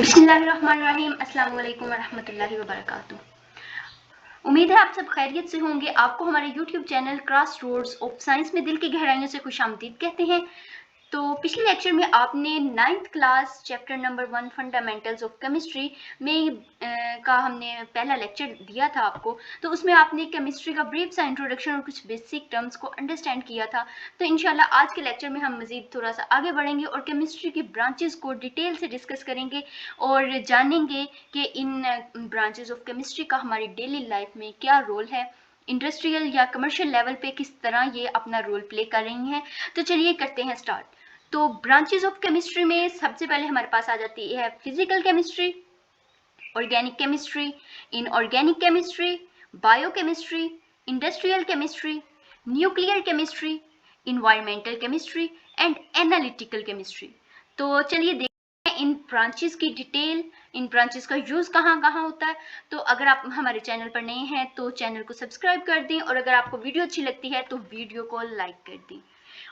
बिस्मिल्लाहिर्रहमानिर्रहीम, अस्सलाम वालेकुम वरहमतुल्लाहि वबरकातुहू। उम्मीद है आप सब खैरियत से होंगे। आपको हमारे YouTube channel cross roads of science में दिल की गहराइयों से खुशामदीद कहते हैं। तो पिछले लेक्चर में आपने 9th class chapter number 1 fundamentals of chemistry में का हमने पहला लेक्चर दिया था आपको। तो उसमें आपने केमिस्ट्री का ब्रीफ सा इंट्रोडक्शन और कुछ बेसिक टर्म्स को अंडरस्टैंड किया था। तो इंशाल्लाह आज के लेक्चर में हम मज़ीद थोड़ा सा आगे बढ़ेंगे और केमिस्ट्री की ब्रांचेस को डिटेल से डिस्कस करेंगे और जानेंगे कि इन ब्रांचेस ऑफ केमिस्ट्री का हमारी डेली लाइफ में क्या रोल है, इंडस्ट्रियल या कमर्शियल लेवल पे किस तरह ये अपना रोल प्ले कर रही हैं। तो चलिए करते हैं स्टार्ट। तो ब्रांचेस ऑफ केमिस्ट्री में सबसे पहले हमारे पास आ जाती है physical chemistry, organic chemistry, inorganic chemistry, biochemistry, industrial chemistry, nuclear chemistry, environmental chemistry and analytical chemistry. तो चलिए देखते हैं इन ब्रांचेस की डिटेल, इन ब्रांचेस का यूज़ कहाँ कहाँ होता है। तो अगर आप हमारे चैनल पर नए हैं तो चैनल को सब्सक्राइब कर दें और अगर आपको वीडियो अच्छी लगती है तो वीडियो को लाइक कर दें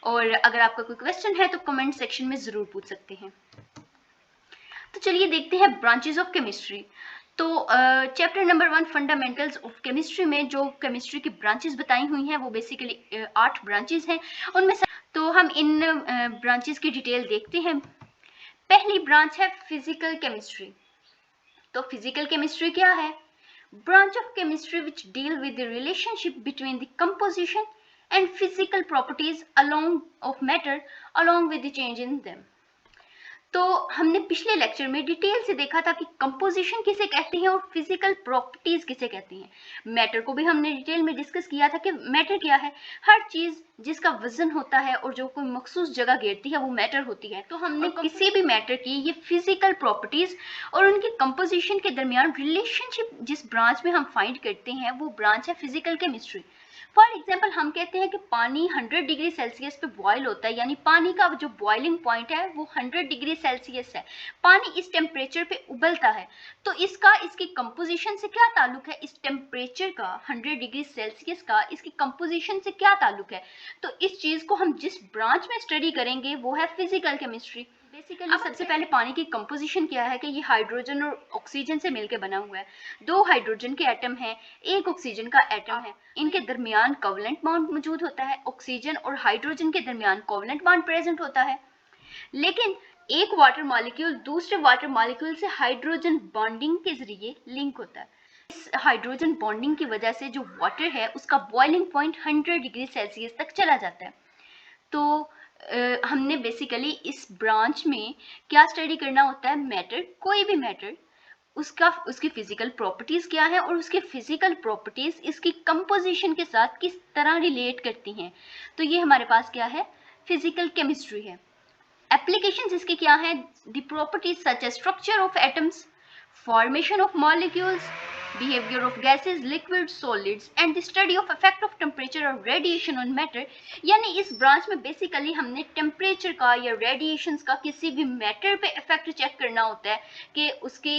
और अगर आपका कोई क्वेश्चन है तो कमेंट सेक्शन में ज़रूर पूछ सकते हैं। तो चलिए देखते हैं ब्रांचेस ऑफ केमिस्ट्री। तो chapter number 1 fundamentals of chemistry में जो केमिस्ट्री की ब्रांचेस बताई हुई हैं वो बेसिकली 8 ब्रांचेस हैं उनमें से। तो हम इन ब्रांचेस की डिटेल देखते हैं। पहली ब्रांच है फिजिकल केमिस्ट्री। तो फिजिकल केमिस्ट्री क्या है? Branch of chemistry which deal with the relationship between the composition and physical properties of matter along with the change in them। तो हमने पिछले लेक्चर में डिटेल से देखा था कि कंपोजिशन किसे कहते हैं और फिजिकल प्रॉपर्टीज किसे कहते हैं। मैटर को भी हमने डिटेल में डिस्कस किया था कि मैटर क्या है। हर चीज जिसका वजन होता है और जो कोई मखसूस जगह घेरती है वो मैटर होती है। तो हमने किसी भी मैटर की ये फिजिकल प्रॉपर्टीज और उनकी कंपोजिशन के दरमियान रिलेशनशिप जिस ब्रांच में हम फाइंड करते हैं वो ब्रांच है फिजिकल केमिस्ट्री। फॉर एग्जाम्पल हम कहते हैं कि पानी 100 डिग्री सेल्सियस पे बॉयल होता है, यानी पानी का जो बॉइलिंग पॉइंट है वो 100 डिग्री सेल्सियस है। पानी इस टेम्परेचर पे उबलता है। तो इसकी कंपोजिशन से क्या ताल्लुक है? इस टेम्परेचर का 100 डिग्री सेल्सियस का इसकी कंपोजिशन से क्या ताल्लुक है? तो इस चीज को हम जिस ब्रांच में स्टडी करेंगे वो है फिजिकल केमिस्ट्री। बेसिकली सबसे पहले पानी की कंपोजिशन क्या है कि ये हाइड्रोजन और ऑक्सीजन से मिलकर बना हुआ है। 2 हाइड्रोजन के एटम हैं, 1 ऑक्सीजन का एटम है। इनके दरमियान कोवलेंट बॉन्ड मौजूद होता है। ऑक्सीजन और हाइड्रोजन के दरमियान कोवलेंट बॉन्ड प्रेजेंट होता है। लेकिन एक वाटर मॉलिक्यूल दूसरे वाटर मॉलिक्यूल से हाइड्रोजन बॉन्डिंग के जरिए लिंक होता है। इस हाइड्रोजन बॉन्डिंग की वजह से जो वाटर है उसका बॉइलिंग पॉइंट 100 डिग्री सेल्सियस तक चला जाता है। तो हमने बेसिकली इस ब्रांच में क्या स्टडी करना होता है? मैटर, कोई भी मैटर, उसकी फिजिकल प्रॉपर्टीज क्या है और उसके फिजिकल प्रॉपर्टीज इसकी कंपोजिशन के साथ किस तरह रिलेट करती हैं। तो ये हमारे पास क्या है? फिजिकल केमिस्ट्री है। एप्लीकेशंस इसके क्या हैं? The properties such as structure of atoms, formation of molecules, behavior of gases, liquids, solids and the study of effect of temperature or radiation on matter। यानी इस ब्रांच में बेसिकली हमने temperature का या रेडिएशंस का किसी भी मैटर पे इफेक्ट चेक करना होता है कि उसकी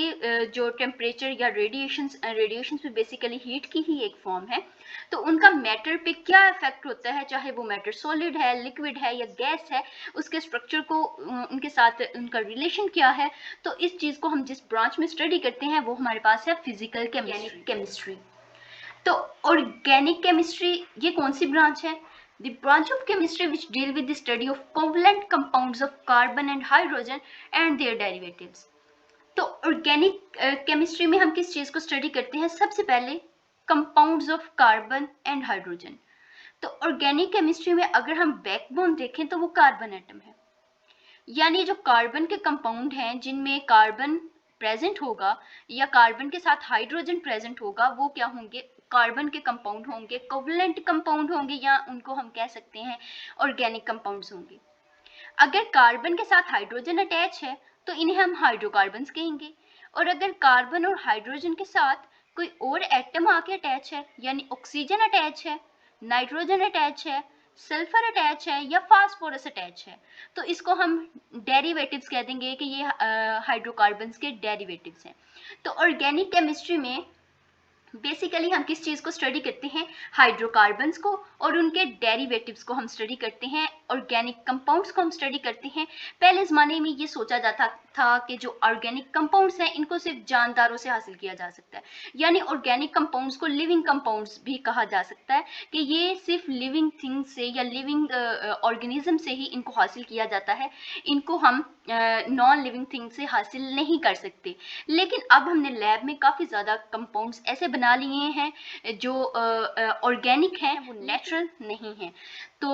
जो टेम्परेचर या रेडिएशंस भी बेसिकली हीट की ही एक फॉर्म है। तो उनका मैटर पे क्या इफेक्ट होता है, चाहे वो मैटर सॉलिड है, लिक्विड है या गैस है, उसके स्ट्रक्चर को उनके साथ उनका रिलेशन क्या है। तो इस चीज को हम जिस ब्रांच में स्टडी करते हैं वो हमारे पास है फिजिकल केमिस्ट्री। तो ऑर्गेनिक केमिस्ट्री ये कौन सी ब्रांच है? The branch of chemistry which deal with the study of covalent compounds of carbon and hydrogen and their derivatives। तो ऑर्गेनिक केमिस्ट्री में हम किस चीज को स्टडी करते हैं? सबसे पहले compounds of carbon and hydrogen. तो ऑर्गेनिक केमिस्ट्री में अगर हम बैकबोन देखें तो वो कार्बन एटम है, यानी जो कार्बन के कंपाउंड हैं जिनमें कार्बन प्रेजेंट होगा या कार्बन के साथ हाइड्रोजन प्रेजेंट होगा वो क्या होंगे? कार्बन के कंपाउंड होंगे, कोवलेंट कंपाउंड होंगे या उनको हम कह सकते हैं ऑर्गेनिक कंपाउंड्स होंगे। अगर कार्बन के साथ हाइड्रोजन अटैच है तो इन्हें हम हाइड्रोकार्बन्स कहेंगे, और अगर कार्बन और हाइड्रोजन के साथ कोई और एटम आके अटैच है, यानी ऑक्सीजन अटैच है, नाइट्रोजन अटैच है, सल्फर अटैच है या फास्फोरस अटैच है, तो इसको हम डेरिवेटिव्स कह देंगे कि ये हाइड्रोकार्बन्स के डेरिवेटिव्स हैं। तो ऑर्गेनिक केमिस्ट्री में बेसिकली हम किस चीज को स्टडी करते हैं? हाइड्रोकार्बन्स को और उनके डेरिवेटिव्स को हम स्टडी करते हैं ऑर्गेनिक कंपाउंड्स को हम स्टडी करते हैं, पहले ज़माने में ये सोचा जाता था कि जो ऑर्गेनिक कंपाउंड्स हैं इनको सिर्फ जानदारों से हासिल किया जा सकता है, यानी ऑर्गेनिक कंपाउंड्स को लिविंग कंपाउंड्स भी कहा जा सकता है कि ये सिर्फ लिविंग थिंग्स से या लिविंग ऑर्गेनिज्म से ही इनको हासिल किया जाता है, इनको हम नॉन लिविंग थिंग से हासिल नहीं कर सकते। लेकिन अब हमने लैब में काफ़ी ज़्यादा कंपाउंड्स ऐसे बना लिए हैं जो ऑर्गेनिक हैं, वो नेचुरल नहीं हैं। तो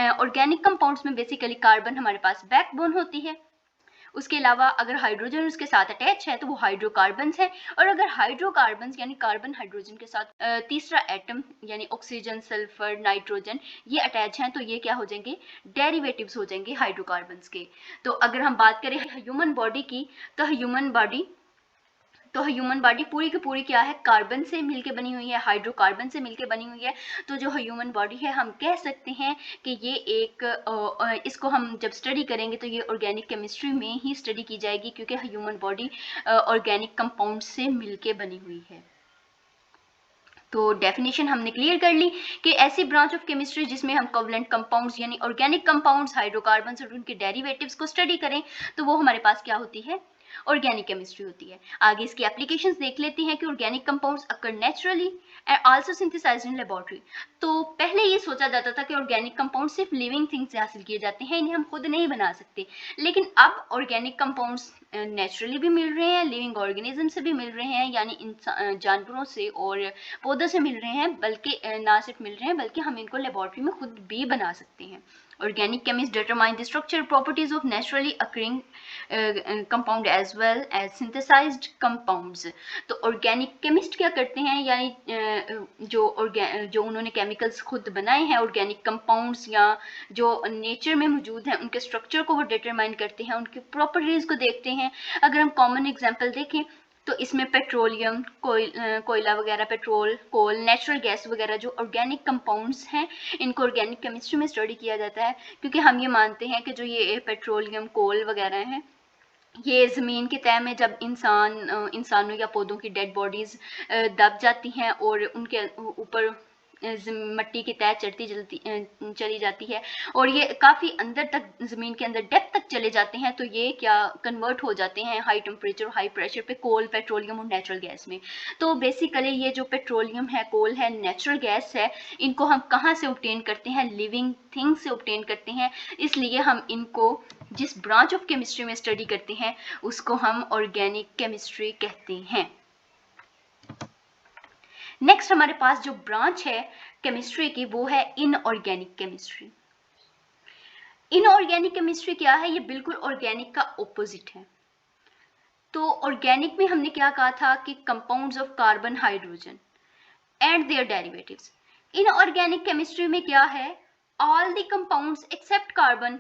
ऑर्गेनिक कंपाउंड्स में बेसिकली कार्बन हमारे पास बैकबोन होती है, उसके अलावा अगर हाइड्रोजन उसके साथ अटैच है तो वो हाइड्रोकार्बन्स है, और अगर हाइड्रोकार्बन्स यानी कार्बन हाइड्रोजन के साथ तीसरा एटम यानी ऑक्सीजन, सल्फर, नाइट्रोजन ये अटैच हैं, तो ये क्या हो जाएंगे, डेरिवेटिव्स हो जाएंगे हाइड्रोकार्बन्स के। तो अगर हम बात करें ह्यूमन बॉडी की, तो ह्यूमन बॉडी पूरी की पूरी क्या है, कार्बन से मिलके बनी हुई है, हाइड्रोकार्बन से मिलके बनी हुई है। तो जो ह्यूमन बॉडी है हम कह सकते हैं कि ये एक इसको हम जब स्टडी करेंगे तो ये ऑर्गेनिक केमिस्ट्री में ही स्टडी की जाएगी, क्योंकि ह्यूमन बॉडी ऑर्गेनिक कंपाउंड से मिलके बनी हुई है। तो डेफिनेशन हमने क्लियर कर ली कि ऐसी ब्रांच ऑफ केमिस्ट्री जिसमें हम कोवलेंट कंपाउंड्स यानी ऑर्गेनिक कंपाउंड्स, हाइड्रोकार्बन्स और उनके डेरिवेटिव्स को स्टडी करें, तो वो हमारे पास क्या होती है, ऑर्गेनिक केमिस्ट्री होती है। आगे इसकी एप्लीकेशंस देख लेते हैं कि organic compounds occur naturally and also synthesized in laboratory. तो पहले ये सोचा जाता था कि ऑर्गेनिक कंपाउंड सिर्फ लिविंग थिंग्स से हासिल किए जाते हैं, इन्हें हम खुद नहीं बना सकते। लेकिन अब ऑर्गेनिक कंपाउंड्स नेचुरली भी मिल रहे हैं, लिविंग ऑर्गेनिज्म से भी मिल रहे हैं, यानी जानवरों से और पौधों से मिल रहे हैं, बल्कि ना सिर्फ मिल रहे हैं बल्कि हम इनको लेबोरेटरी में खुद भी बना सकते हैं। Organic chemists determine the structural properties of naturally occurring compound as well as synthesized compounds। तो organic chemist क्या करते हैं, यानी जो उन्होंने केमिकल्स खुद बनाए हैं, ऑर्गेनिक कंपाउंड्स या जो नेचर में मौजूद हैं उनके स्ट्रक्चर को वो डिटरमाइन करते हैं, उनकी प्रॉपर्टीज़ को देखते हैं। अगर हम कॉमन एग्जांपल देखें तो इसमें पेट्रोलियम, कोयला वगैरह, पेट्रोल, कोल, नेचुरल गैस वगैरह जो ऑर्गेनिक कंपाउंड्स हैं इनको ऑर्गेनिक केमिस्ट्री में स्टडी किया जाता है, क्योंकि हम ये मानते हैं कि जो ये पेट्रोलियम, कोल वगैरह हैं ये ज़मीन की तह में जब इंसानों या पौधों की डेड बॉडीज़ दब जाती हैं और उनके ऊपर मिट्टी की तह चली जाती है और ये काफ़ी अंदर तक ज़मीन के अंदर डेप्थ तक चले जाते हैं, तो ये क्या कन्वर्ट हो जाते हैं हाई टेम्परेचर और हाई प्रेशर पे कोल, पेट्रोलियम और नेचुरल गैस में। तो बेसिकली ये जो पेट्रोलियम है, कोल है, नेचुरल गैस है, इनको हम कहाँ से ऑब्टेन करते हैं, लिविंग थिंग से ऑब्टेन करते हैं। इसलिए हम इनको जिस ब्रांच ऑफ केमिस्ट्री में स्टडी करते हैं उसको हम ऑर्गेनिक केमिस्ट्री कहते हैं। नेक्स्ट हमारे पास जो ब्रांच है केमिस्ट्री की वो है इनऑर्गेनिक केमिस्ट्री। इनऑर्गेनिक केमिस्ट्री क्या है, ये बिल्कुल ऑर्गेनिक का ऑपोजिट है। तो ऑर्गेनिक में हमने क्या कहा था कि compounds of carbon, hydrogen and their derivatives. Inorganic chemistry में क्या है, all the compounds except carbon,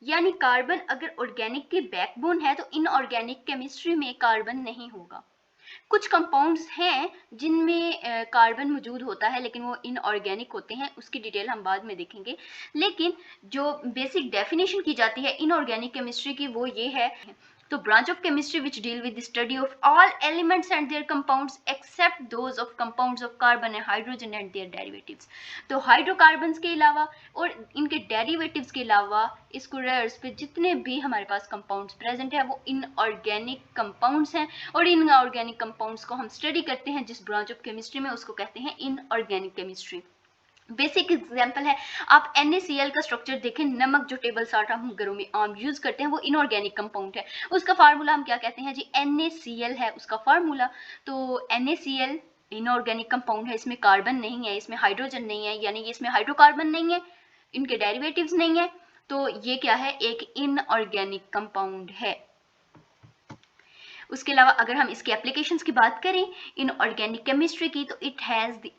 यानी कार्बन अगर ऑर्गेनिक की बैकबोन है तो इनऑर्गेनिक केमिस्ट्री में कार्बन नहीं होगा। कुछ कंपाउंड्स हैं जिनमें कार्बन मौजूद होता है लेकिन वो इनऑर्गेनिक होते हैं, उसकी डिटेल हम बाद में देखेंगे। लेकिन जो बेसिक डेफिनेशन की जाती है इनऑर्गेनिक केमिस्ट्री की वो ये है, तो branch of chemistry which deal with the study of all elements and their compounds except those of compounds of carbon and hydrogen and their derivatives. तो हाइड्रोकार्बन्स के अलावा और इनके डेरिवेटिव्स के अलावा स्क्वायर्स पे जितने भी हमारे पास कंपाउंड्स प्रेजेंट है वो इनऑर्गेनिक कंपाउंड्स हैं, और इन ऑर्गेनिक कंपाउंड्स को हम स्टडी करते हैं जिस ब्रांच ऑफ केमिस्ट्री में, उसको कहते हैं इनऑर्गेनिक केमिस्ट्री। बेसिक एग्जांपल है, आप NaCl का स्ट्रक्चर देखें, नमक जो टेबल साल्ट हम घरों में आम यूज करते हैं वो इनऑर्गेनिक कंपाउंड है, उसका फार्मूला हम क्या कहते हैं जी, NaCl है उसका फार्मूला। तो NaCl इनऑर्गेनिक कंपाउंड है, इसमें कार्बन नहीं है, इसमें हाइड्रोजन नहीं है, यानी इसमें हाइड्रोकार्बन नहीं है, इनके डेरिवेटिव्स नहीं है, तो ये क्या है, एक इनऑर्गेनिक कंपाउंड है। उसके अलावा अगर हम इसके एप्लीकेशंस की बात करें इन ऑर्गेनिक केमिस्ट्री की, तो it has the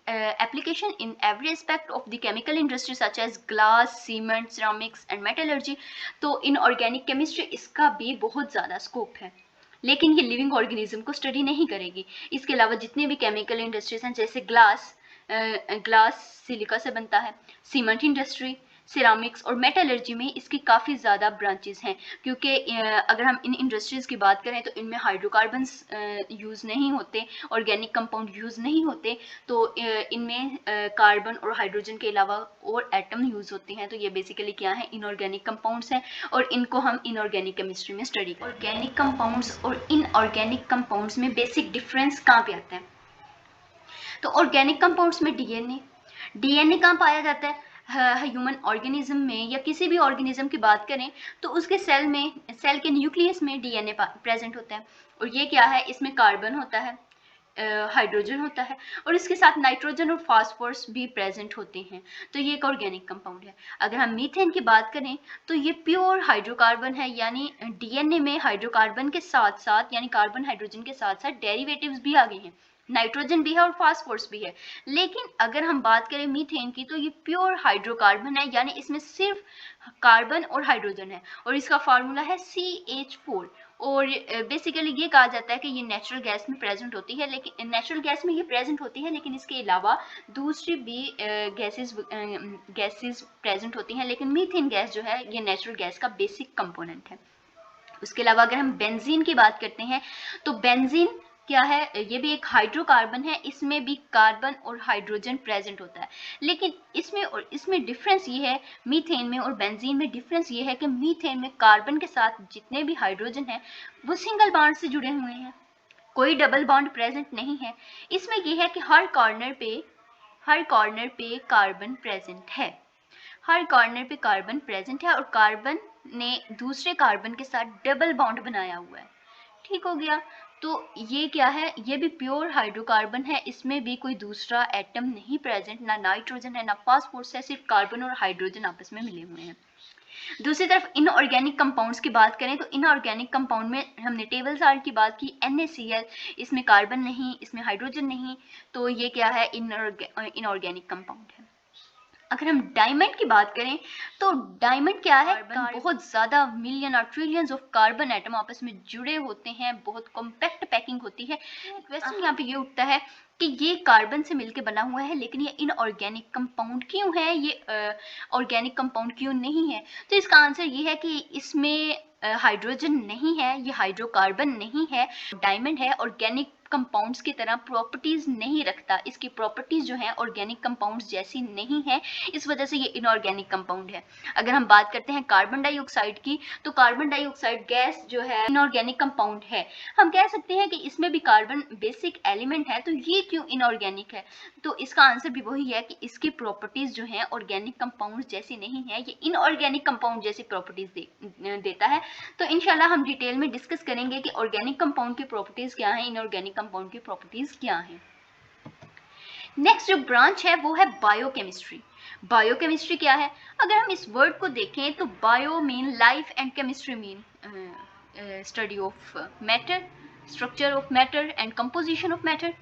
application in every aspect of the chemical industry such as glass, cement, ceramics and metallurgy. तो इन ऑर्गेनिक केमिस्ट्री इसका भी बहुत ज़्यादा स्कोप है, लेकिन ये लिविंग ऑर्गेनिज्म को स्टडी नहीं करेगी। इसके अलावा जितने भी केमिकल इंडस्ट्रीज हैं, जैसे ग्लास सिलिका से बनता है, सीमेंट इंडस्ट्री सिरामिक्स और मेटलर्जी में इसकी काफ़ी ज़्यादा ब्रांचेस हैं, क्योंकि अगर हम इन इंडस्ट्रीज़ की बात करें तो इनमें हाइड्रोकार्बन्स यूज़ नहीं होते, ऑर्गेनिक कंपाउंड यूज़ नहीं होते, तो इनमें कार्बन और हाइड्रोजन के अलावा और एटम यूज़ होते हैं। तो ये बेसिकली क्या है, इनऑर्गेनिक कंपाउंड्स हैं और इनको हम इनऑर्गेनिक केमिस्ट्री में स्टडी करते हैं। ऑर्गेनिक कंपाउंड्स और इनऑर्गेनिक कंपाउंड्स में बेसिक डिफरेंस कहाँ पे आता है? तो ऑर्गेनिक कंपाउंड्स में डीएनए कहाँ पाया जाता है? ह्यूमन ऑर्गेनिज्म में या किसी भी ऑर्गेनिज्म की बात करें तो उसके सेल के न्यूक्लियस में डीएनए प्रेजेंट होता है। और ये क्या है, इसमें कार्बन होता है, हाइड्रोजन होता है और इसके साथ नाइट्रोजन और फास्फोरस भी प्रेजेंट होते हैं। तो ये एक ऑर्गेनिक कंपाउंड है। अगर हम मीथेन की बात करें तो ये प्योर हाइड्रोकार्बन है, यानी डीएनए में हाइड्रोकार्बन के साथ साथ यानी कार्बन हाइड्रोजन के साथ साथ डेरिवेटिव्स भी आ गए हैं, नाइट्रोजन भी है और फास्फोरस भी है। लेकिन अगर हम बात करें मीथेन की तो ये प्योर हाइड्रोकार्बन है, यानी इसमें सिर्फ कार्बन और हाइड्रोजन है और इसका फार्मूला है CH4। और बेसिकली ये कहा जाता है कि ये नेचुरल गैस में प्रेजेंट होती है, लेकिन नेचुरल गैस में ये प्रेजेंट होती है, लेकिन इसके अलावा दूसरी भी गैसेस प्रेजेंट होती हैं, लेकिन मीथेन गैस जो है ये नेचुरल गैस का बेसिक कंपोनेंट है। उसके अलावा अगर हम बेंजीन की बात करते हैं तो बेंजीन क्या है, ये भी एक हाइड्रोकार्बन है, इसमें भी कार्बन और हाइड्रोजन प्रेजेंट होता है। लेकिन इसमें डिफरेंस ये है, मीथेन में और बेंजीन में डिफरेंस ये है कि मीथेन में कार्बन के साथ जितने भी हाइड्रोजन है वो सिंगल बॉन्ड से जुड़े हुए हैं, कोई डबल बॉन्ड प्रेजेंट नहीं है। इसमें यह है कि हर कॉर्नर पे कार्बन प्रेजेंट है, हर कॉर्नर पे कार्बन प्रेजेंट है और कार्बन ने दूसरे कार्बन के साथ डबल बॉन्ड बनाया हुआ है। ठीक हो गया। तो ये क्या है, ये भी प्योर हाइड्रोकार्बन है, इसमें भी कोई दूसरा एटम नहीं प्रेजेंट, ना नाइट्रोजन है ना फास्फोरस है, सिर्फ कार्बन और हाइड्रोजन आपस में मिले हुए हैं। दूसरी तरफ इनऑर्गेनिक कंपाउंड्स की बात करें तो इनऑर्गेनिक कंपाउंड में हमने टेबल साल्ट की बात की, NaCl, इसमें कार्बन नहीं, इसमें हाइड्रोजन नहीं, तो ये क्या है, इनऑर्गेनिक कंपाउंड है। अगर हम डायमंड की बात करें तो डायमंड क्या है, बहुत ज्यादा मिलियन और ट्रिलियंस ऑफ कार्बन एटम आपस में जुड़े होते हैं, बहुत कॉम्पैक्ट पैकिंग होती है। क्वेश्चन यहाँ पे ये उठता है कि ये कार्बन से मिलकर बना हुआ है, लेकिन ये इनऑर्गेनिक कंपाउंड क्यों है, ये ऑर्गेनिक कंपाउंड क्यों नहीं है? तो इसका आंसर ये है कि इसमें हाइड्रोजन नहीं है, ये हाइड्रोकार्बन नहीं है, डायमंड है, ऑर्गेनिक कंपाउंड्स की तरह प्रॉपर्टीज नहीं रखता, इसकी प्रॉपर्टीज जो है ऑर्गेनिक कंपाउंड्स जैसी नहीं है, इस वजह से ये इनऑर्गेनिक कंपाउंड है। अगर हम बात करते हैं कार्बन डाइऑक्साइड की तो कार्बन डाइऑक्साइड गैस जो है इनऑर्गेनिक कंपाउंड है। हम कह सकते हैं कि इसमें भी कार्बन बेसिक एलिमेंट है, तो ये क्यों इनऑर्गेनिक है? तो इसका आंसर भी वही है कि इसकी प्रॉपर्टीज जो है ऑर्गेनिक कंपाउंड जैसी नहीं है, ये इनऑर्गेनिक कंपाउंड जैसी प्रॉपर्टीज देता है। तो इंशाल्लाह हम डिटेल में डिस्कस करेंगे कि ऑर्गेनिक कंपाउंड की प्रॉपर्टीज क्या हैं, इनऑर्गेनिक कंपाउंड की प्रॉपर्टीज क्या हैं। नेक्स्ट जो ब्रांच है वो है बायोकेमिस्ट्री। बायोकेमिस्ट्री क्या है? अगर हम इस वर्ड को देखें तो bio mean life and chemistry mean study of matter, structure of matter and composition of matter.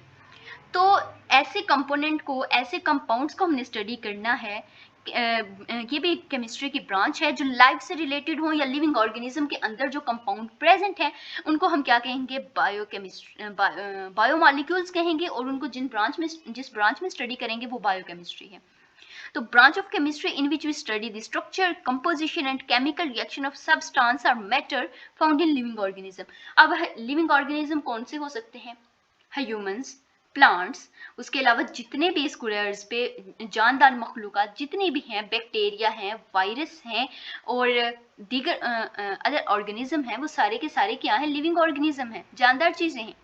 तो ऐसे कंपोनेंट को, ऐसे कंपाउंड्स को हमने स्टडी करना है, ये भी केमिस्ट्री की ब्रांच है जो लाइफ से रिलेटेड हो या लिविंग ऑर्गेनिज्म के अंदर जो कंपाउंड प्रेजेंट है उनको हम क्या कहेंगे, बायोकेमिस्ट्री, बायोमॉलिक्यूल्स कहेंगे, और उनको जिस ब्रांच में स्टडी करेंगे वो बायोकेमिस्ट्री है। तो branch of chemistry in which we study the structure, composition and chemical reaction of substance or matter found in living organism. अब लिविंग ऑर्गेनिज्म कौन से हो सकते हैं? ह्यूमंस, प्लांट्स, उसके अलावा जितने भी स्क्वायर्स पे जानदार मखलूक़ात जितने भी हैं, बैक्टीरिया हैं, वायरस हैं और दीगर अदर ऑर्गेनिज्म हैं, वो सारे के सारे क्या हैं, लिविंग ऑर्गेनिज्म हैं, जानदार चीज़ें हैं।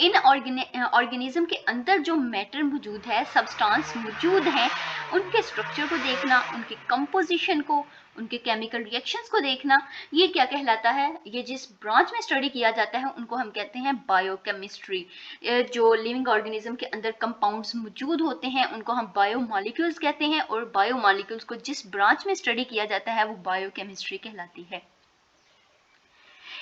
इन ऑर्गेनिज्म के अंदर जो मैटर मौजूद है, सब्सटेंस मौजूद हैं, उनके स्ट्रक्चर को देखना, उनके कंपोजिशन को, उनके केमिकल रिएक्शंस को देखना, ये क्या कहलाता है, ये जिस ब्रांच में स्टडी किया जाता है उनको हम कहते हैं बायोकेमिस्ट्री। जो लिविंग ऑर्गेनिज्म के अंदर कंपाउंड्स मौजूद होते हैं उनको हम बायोमॉलिक्यूल्स कहते हैं, और बायोमॉलिक्यूल्स को जिस ब्रांच में स्टडी किया जाता है वो बायोकेमिस्ट्री कहलाती है।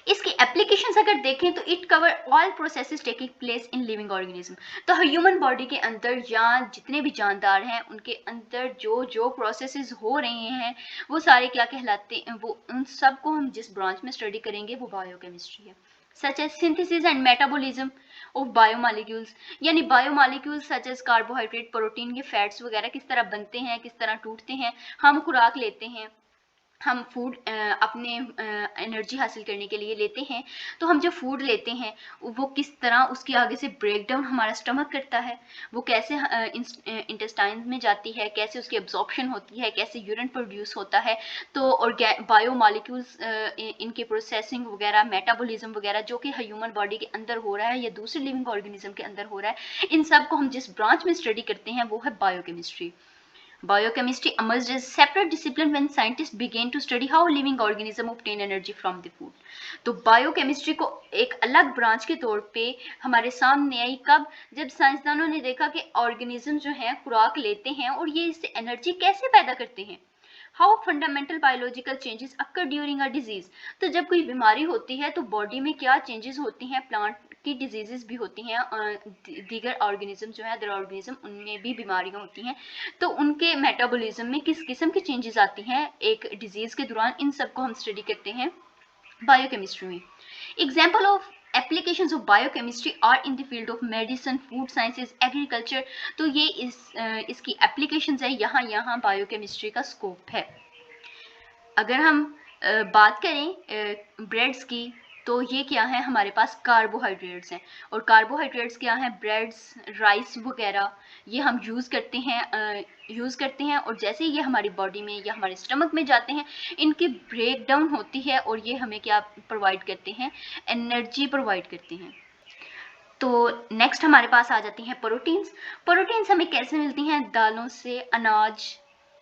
इसकी एप्लीकेशंस अगर देखें तो it cover all processes taking place in living organism. तो ह्यूमन बॉडी के अंदर या जितने भी जानदार हैं उनके अंदर जो जो प्रोसेसेस हो रहे हैं वो सारे क्या कहलाते हैं, वो उन सब को हम जिस ब्रांच में स्टडी करेंगे वो बायोकेमिस्ट्री है। such as synthesis and metabolism of biomolecules, यानी biomolecules such as carbohydrate, protein, ये फैट्स वगैरह किस तरह बनते हैं, किस तरह टूटते हैं। हम खुराक लेते हैं, हम फूड अपने एनर्जी हासिल करने के लिए लेते हैं, तो हम जो फूड लेते हैं वो किस तरह उसकी आगे से ब्रेक डाउन हमारा स्टमक करता है, वो कैसे इंटेस्टाइन में जाती है, कैसे उसकी एब्जॉर्प्शन होती है, कैसे यूरिन प्रोड्यूस होता है। तो और बायोमोलिक्यूल्स इनके प्रोसेसिंग वगैरह, मेटाबॉलिज्म वगैरह जो कि ह्यूमन बॉडी के अंदर हो रहा है या दूसरे लिविंग ऑर्गेनिज्म के अंदर हो रहा है, इन सब को हम जिस ब्रांच में स्टडी करते हैं वो है biochemistry. Biochemistry emerged as a separate discipline when scientists began to study how living organisms obtain energy from the food. तो बायोकेमिस्ट्री को एक अलग ब्रांच के तौर पे हमारे सामने आई कब, जब साइंसदानों ने देखा कि ऑर्गेनिज्म जो हैं खुराक लेते हैं और ये इससे एनर्जी कैसे पैदा करते हैं। How fundamental biological changes occur during a disease, तो जब कोई बीमारी होती है तो बॉडी में क्या चेंजेस होती हैं, प्लांट की डिजीजेस भी होती हैं, दीगर ऑर्गेनिज्म जो है अदर ऑर्गेनिज्म उनमें भी बीमारियां होती हैं, तो उनके मेटाबॉलिज्म में किस किस्म की चेंजेस आती हैं एक डिजीज के दौरान, इन सब को हम स्टडी करते हैं बायोकेमिस्ट्री में। Example of applications of biochemistry are in the field of medicine, food sciences, agriculture, तो ये इसकी applications है, यहाँ बायोकेमिस्ट्री का स्कोप है। अगर हम बात करें ब्रेड्स की, तो ये क्या है, हमारे पास कार्बोहाइड्रेट्स हैं, और कार्बोहाइड्रेट्स क्या हैं, ब्रेड्स, राइस वगैरह, ये हम यूज़ करते हैं और जैसे ये हमारी बॉडी में या हमारे स्टमक में जाते हैं, इनकी ब्रेक डाउन होती है और ये हमें क्या प्रोवाइड करते हैं, एनर्जी प्रोवाइड करते हैं। तो नेक्स्ट हमारे पास आ जाती हैं प्रोटीन्स। प्रोटीन्स हमें कैसे मिलती हैं, दालों से, अनाज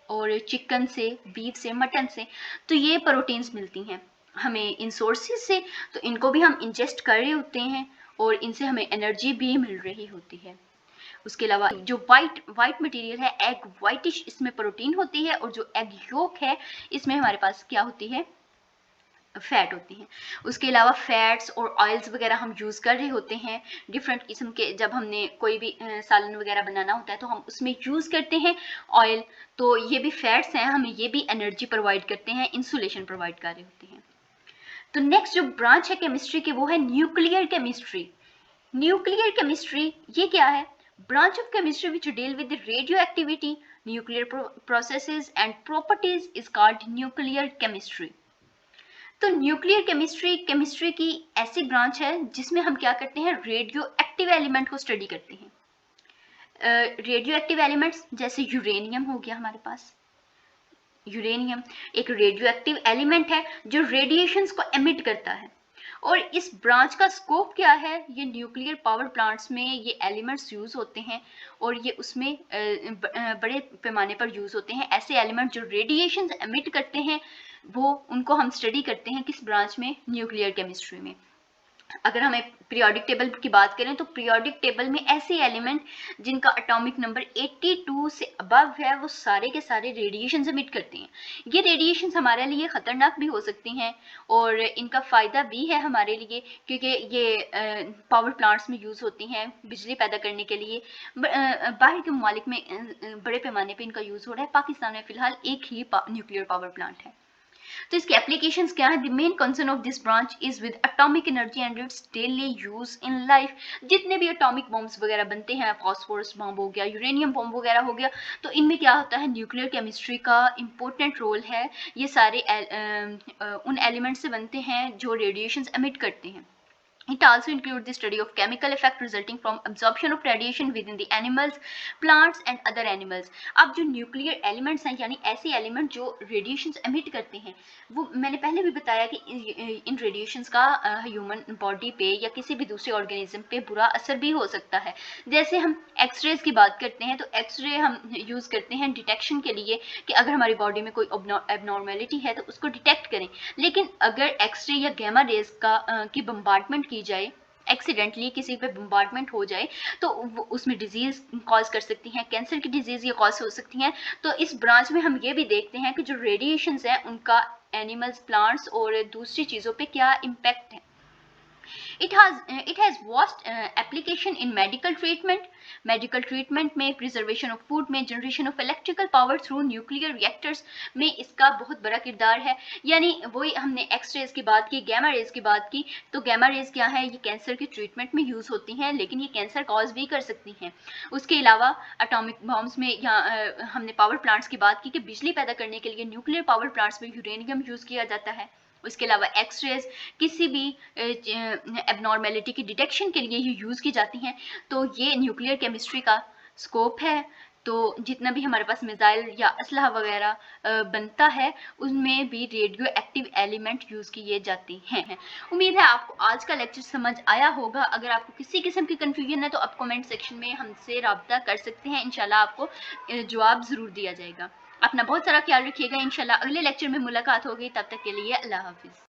और चिकन से, बीफ से, मटन से, तो ये प्रोटीन्स मिलती हैं हमें इन सोर्सेज से। तो इनको भी हम इंजेस्ट कर रहे होते हैं और इनसे हमें एनर्जी भी मिल रही होती है। उसके अलावा जो वाइट मटेरियल है, एग वाइटिश, इसमें प्रोटीन होती है, और जो एग योक है इसमें हमारे पास क्या होती है, फैट होती हैं। उसके अलावा फैट्स और ऑयल्स वगैरह हम यूज़ कर रहे होते हैं डिफरेंट किस्म के, जब हमने कोई भी सालन वगैरह बनाना होता है तो हम उसमें यूज़ करते हैं ऑयल, तो ये भी फैट्स हैं, हमें ये भी एनर्जी प्रोवाइड करते हैं, इंसुलेशन प्रोवाइड कर रहे होते हैं। तो नेक्स्ट जो ब्रांच है केमिस्ट्री की वो है न्यूक्लियर केमिस्ट्री। न्यूक्लियर केमिस्ट्री ये क्या है, branch of chemistry which deal with radio activity, nuclear processes and properties is called nuclear chemistry. तो न्यूक्लियर केमिस्ट्री की ऐसी ब्रांच है जिसमें हम क्या करते हैं, रेडियो एक्टिव एलिमेंट को स्टडी करते हैं। रेडियो एक्टिव एलिमेंट्स जैसे यूरेनियम हो गया हमारे पास, यूरेनियम एक रेडियो एक्टिव एलिमेंट है जो रेडिएशंस को एमिट करता है, और इस ब्रांच का स्कोप क्या है, ये न्यूक्लियर पावर प्लांट्स में ये एलिमेंट्स यूज़ होते हैं और ये उसमें बड़े पैमाने पर यूज़ होते हैं। ऐसे एलिमेंट जो रेडिएशंस एमिट करते हैं वो उनको हम स्टडी करते हैं किस ब्रांच में, न्यूक्लियर केमिस्ट्री में। अगर हमें पीरियोडिक टेबल की बात करें तो पीरियोडिक टेबल में ऐसे एलिमेंट जिनका एटॉमिक नंबर 82 से अबव है वो सारे के सारे रेडिएशन एमिट करते हैं। ये रेडिएशन हमारे लिए ख़तरनाक भी हो सकती हैं और इनका फ़ायदा भी है हमारे लिए, क्योंकि ये पावर प्लांट्स में यूज़ होती हैं बिजली पैदा करने के लिए। बाहर के ममालिक में बड़े पैमाने पर इनका यूज़ हो रहा है। पाकिस्तान में फ़िलहाल एक ही न्यूक्लियर पावर प्लांट है। तो इसके एप्लीकेशंस क्या है, the main concern of this branch is with atomic energy and it's daily use in life. जितने भी एटॉमिक बॉम्ब्स वगैरह बनते हैं, फास्फोरस बॉम्ब हो गया, यूरेनियम बॉम्ब वगैरह हो गया, तो इनमें क्या होता है, न्यूक्लियर केमिस्ट्री का इंपॉर्टेंट रोल है। ये सारे उन एलिमेंट से बनते हैं जो रेडिएशंस एमिट करते हैं। It also includes the study of chemical effect resulting from absorption of radiation within the animals, plants and other animals. अब जो न्यूक्लियर एलिमेंट्स हैं यानी ऐसे एलिमेंट जो रेडिएशंस एमिट करते हैं, वो मैंने पहले भी बताया कि इन रेडिएशंस का ह्यूमन बॉडी पे या किसी भी दूसरे ऑर्गेनिज्म पे बुरा असर भी हो सकता है। जैसे हम एक्सरेज की बात करते हैं तो एक्सरे हम यूज़ करते हैं डिटेक्शन के लिए कि अगर हमारी बॉडी में कोई एबनॉर्मेलिटी है तो उसको डिटेक्ट करें। लेकिन अगर एक्सरे या गैमा रेज की बम्बार्डमेंट की जाए, एक्सीडेंटली किसी पे बम्बार्डमेंट हो जाए, तो उसमें डिजीज़ कॉज कर सकती हैं, कैंसर की डिजीज़ ये कॉज हो सकती हैं। तो इस ब्रांच में हम ये भी देखते हैं कि जो रेडिएशंस हैं उनका एनिमल्स, प्लांट्स और दूसरी चीज़ों पे क्या इम्पैक्ट है। It has vast application in medical treatment. Medical treatment में, प्रिजर्वेशन ऑफ फूड में, generation of electrical power through nuclear reactors में इसका बहुत बड़ा किरदार है। यानी वही हमने एक्स रेज की बात की, गैमा रेज की बात की, तो गैमा रेज क्या है, ये कैंसर की ट्रीटमेंट में यूज़ होती हैं, लेकिन ये कैंसर कॉज भी कर सकती हैं। उसके अलावा एटॉमिक बॉम्ब्स में, या हमने पावर प्लांट्स की बात की कि बिजली पैदा करने के लिए न्यूक्लियर पावर प्लांट्स में यूरेनियम यूज़ किया जाता है। उसके अलावा एक्स रेज किसी भी एबनॉर्मेलिटी की डिटेक्शन के लिए ये यूज़ की जाती हैं। तो ये न्यूक्लियर केमिस्ट्री का स्कोप है। तो जितना भी हमारे पास मिसाइल या असलहा वगैरह बनता है, उसमें भी रेडियो एक्टिव एलिमेंट यूज़ किए जाते हैं। उम्मीद है आपको आज का लेक्चर समझ आया होगा। अगर आपको किसी किस्म की कन्फ्यूजन है तो आप कमेंट सेक्शन में हमसे रब्ता कर सकते हैं, इंशाल्लाह आपको जवाब ज़रूर दिया जाएगा। अपना बहुत सारा ख्याल रखिएगा। इंशाल्लाह अगले लेक्चर में मुलाकात होगी, तब तक के लिए अल्लाह हाफिज़।